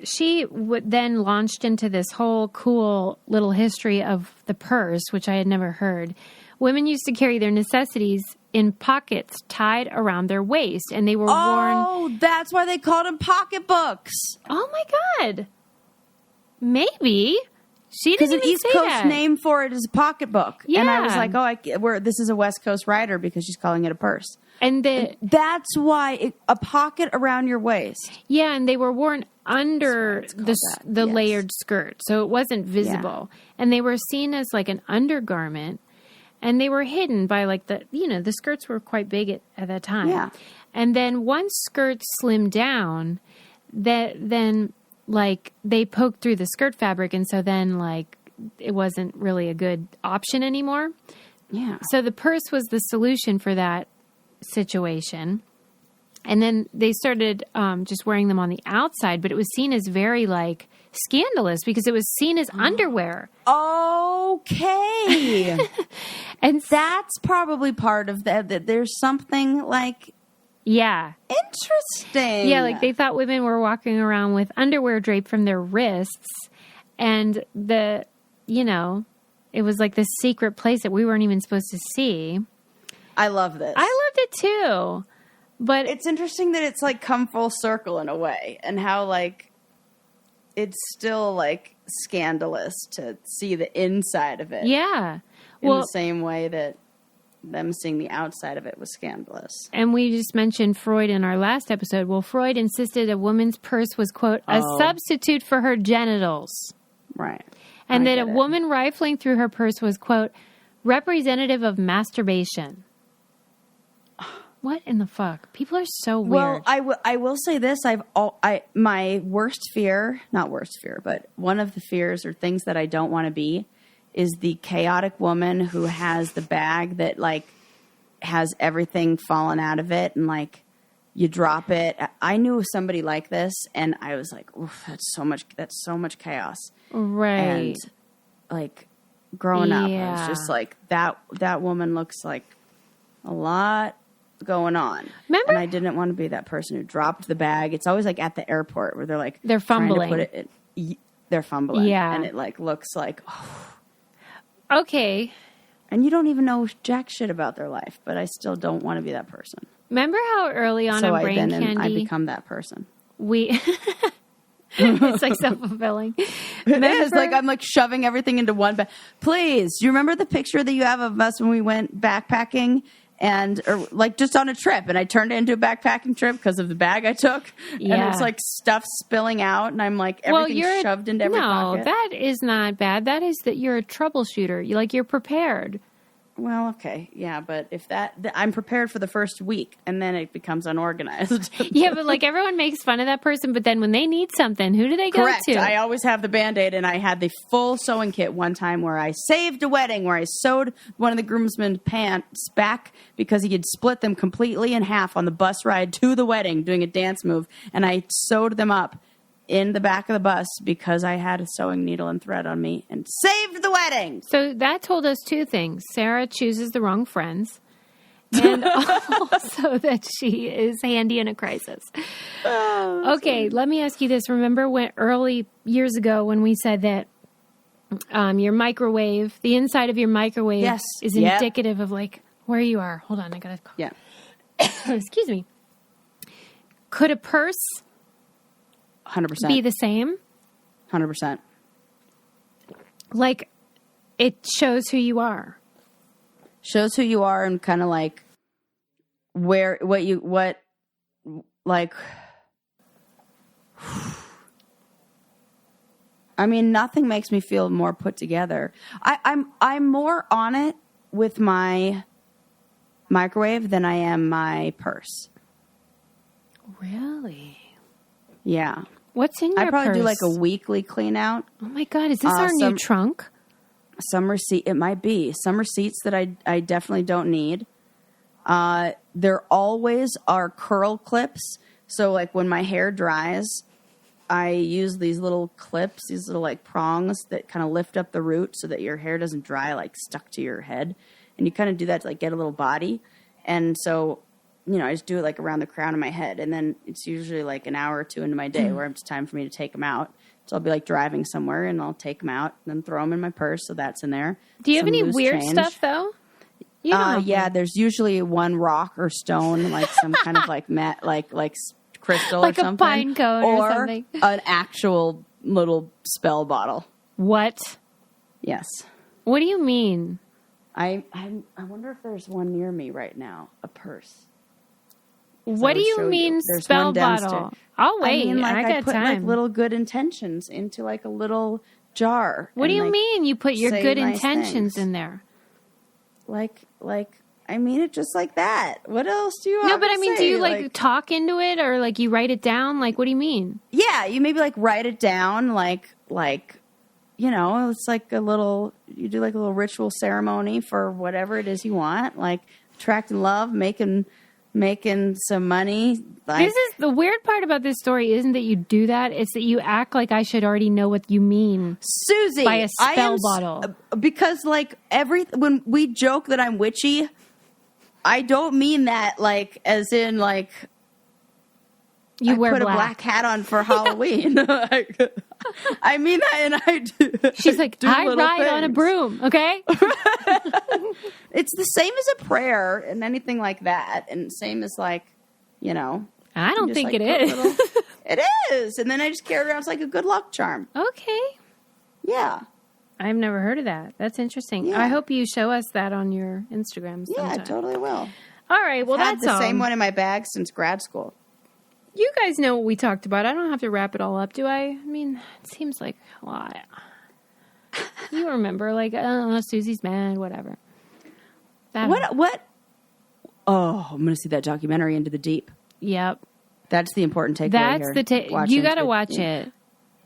she then launched into this whole cool little history of the purse, which I had never heard. Women used to carry their necessities in pockets tied around their waist, and they were worn. Oh, that's why they called them pocketbooks. Oh my God! Maybe she didn't even an East say Coast that. name for it is a pocketbook, Yeah. and I was like, this is a West Coast writer because she's calling it a purse. And that's why a pocket around your waist. Yeah, and they were worn under the layered skirt, so it wasn't visible. Yeah. And they were seen as like an undergarment, and they were hidden by like the skirts were quite big at that time. Yeah. And then once skirts slimmed down, then like they poked through the skirt fabric, and so then like it wasn't really a good option anymore. Yeah. So the purse was the solution for that situation. And then they started just wearing them on the outside, but it was seen as very, like, scandalous because it was seen as underwear. Okay. And that's probably part of that. There's something, like... Yeah. Interesting. Yeah, like, they thought women were walking around with underwear draped from their wrists, and it was like this secret place that we weren't even supposed to see. I love this. I loved it, too. But it's interesting that it's like come full circle in a way, and how like it's still like scandalous to see the inside of it. Yeah. In the same way that them seeing the outside of it was scandalous. And we just mentioned Freud in our last episode. Well, Freud insisted a woman's purse was, quote, a substitute for her genitals. Right. And that a woman rifling through her purse was, quote, representative of masturbation. What in the fuck? People are so weird. Well, I will say this. My worst fear, not worst fear, but one of the fears or things that I don't want to be is the chaotic woman who has the bag that like has everything fallen out of it and like you drop it. I knew somebody like this and I was like, oof, that's so much chaos. Right. And like growing up, I was just like, that woman looks like a lot going on. Remember? And I didn't want to be that person who dropped the bag. It's always like at the airport where they're fumbling. Trying to put it they're fumbling. Yeah. And it like looks like, okay. And you don't even know jack shit about their life, but I still don't want to be that person. Remember how early on in Brain Candy I become that person. It's like self-fulfilling. It is like I'm like shoving everything into one bag. Please, do you remember the picture that you have of us when we went backpacking or like just on a trip, and I turned it into a backpacking trip because of the bag I took, and it's like stuff spilling out, and I'm like everything shoved into every pocket. No, that is not bad. That is that you're a troubleshooter. You're prepared. Well, okay, yeah, but if I'm prepared for the first week, and then it becomes unorganized. Yeah, but like everyone makes fun of that person, but then when they need something, who do they go Correct. to? I always have the Band-Aid, and I had the full sewing kit one time where I saved a wedding, where I sewed one of the groomsmen's pants back because he had split them completely in half on the bus ride to the wedding doing a dance move, and I sewed them up in the back of the bus because I had a sewing needle and thread on me and saved the wedding. So that told us two things. Sarah chooses the wrong friends and also that she is handy in a crisis. Okay, let me ask you this. Remember when early years ago when we said that your microwave, the inside of your microwave is indicative of like where you are. Hold on, I got to call. Yeah. Excuse me. Could a purse 100%. be the same? 100%. Like, it shows who you are. Shows who you are and kind of like I mean, nothing makes me feel more put together. I'm more on it with my microwave than I am my purse. Really? Yeah. What's in your purse? I probably do like a weekly clean out. Oh my God, is this our new trunk? Some receipt, it might be. Some receipts that I definitely don't need. There always are curl clips. So like when my hair dries, I use these little clips, these little like prongs that kind of lift up the root so that your hair doesn't dry like stuck to your head. And you kind of do that to like get a little body. And so, I just do it like around the crown of my head. And then it's usually like an hour or two into my day where it's time for me to take them out. So I'll be like driving somewhere and I'll take them out and then throw them in my purse. So that's in there. Do you have any weird stuff though? Yeah, there's usually one rock or stone, like some kind of like matte, like crystal like or something. Like a pine cone or something. An actual little spell bottle. What? Yes. What do you mean? I wonder if there's one near me right now. A purse. What do you mean spell bottle? I'll wait. I got put time. Like little good intentions into like a little jar. What do you mean you put your good intentions in there? Like I mean it just like that. What else do you want? No, but I mean, do you like talk into it or like you write it down? Like, what do you mean? Yeah, you maybe like write it down like it's like you do like a little ritual ceremony for whatever it is you want, like attracting love, making making some money. Like, This is the weird part about this story isn't that you do that. It's that you act like I should already know what you mean. Susie, by a spell bottle. Because like when we joke that I'm witchy, I don't mean that like as in like You I wear put black. a black hat on for Halloween. I mean that, and I do. She's like, do I little ride on a things. broom, okay? It's the same as a prayer and anything like that, and same as like, you know. I don't just, think like, it put is. It is, and then I just carry it around. It's like a good luck charm. Okay. Yeah. I've never heard of that. That's interesting. Yeah. I hope you show us that on your Instagram sometime. Yeah, I totally will. All right, well, Had that's the all. same one in my bag since grad school. You guys know what we talked about. I don't have to wrap it all up, do I? I mean, it seems like a lot. You remember, like, Susie's mad, whatever. What? Oh, I'm going to see that documentary, Into the Deep. Yep. That's the important takeaway That's here. the Watch you Into got to the watch Deep. it.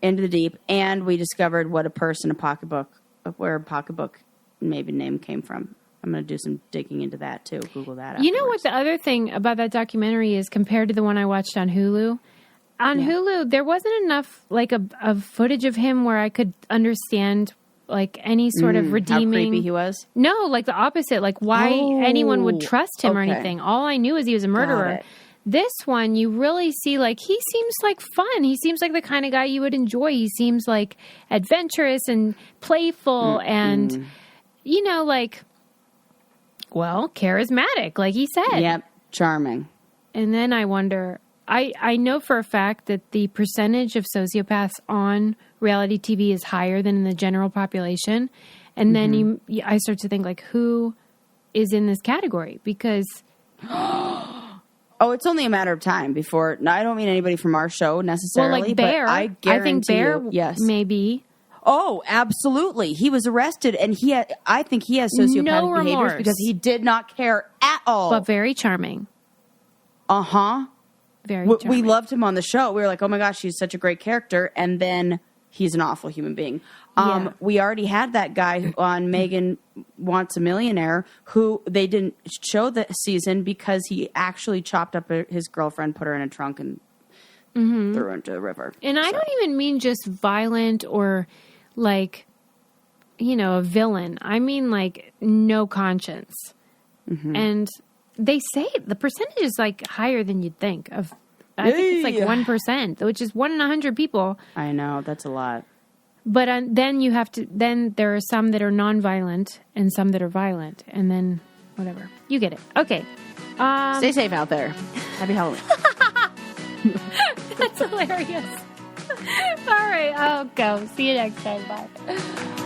Into the Deep. And we discovered what a purse and a pocketbook, where a pocketbook maybe name came from. I'm going to do some digging into that, too. Google that You know what afterwards. the other thing about that documentary is compared to the one I watched on Hulu? On Hulu, there wasn't enough like of footage of him where I could understand like any sort of redeeming. How creepy he was? No, like the opposite. Like why anyone would trust him or okay. anything. All I knew is he was a murderer. it. This one, you really see like he seems like fun. He seems like the kind of guy you would enjoy. He seems like adventurous and playful and, you know, like, well, charismatic, like he said. Yep. Charming. And then I wonder, I know for a fact that the percentage of sociopaths on reality TV is higher than in the general population. And then I start to think, like, who is in this category? Because... Oh, it's only a matter of time before... No, I don't mean anybody from our show necessarily, well, like Bear, but I guarantee think Bear yes. maybe... Oh, absolutely. He was arrested, and I think he has sociopathic No behaviors remorse. because he did not care at all. But very charming. Uh-huh. Very We charming. loved him on the show. We were like, oh my gosh, he's such a great character. And then he's an awful human being. Yeah. We already had that guy on Megan Wants a Millionaire who they didn't show the season because he actually chopped up his girlfriend, put her in a trunk, and threw her into a river. And I don't even mean just violent or like, you know, a villain. I mean like no conscience. And they say the percentage is like higher than you'd think. I think it's like 1%, which is 1 in 100 people. I know, that's a lot. But then there are some that are non-violent and some that are violent. And then whatever. You get it. Okay. Stay safe out there. Happy Halloween. That's hilarious. All right. I'll go. See you next time. Bye.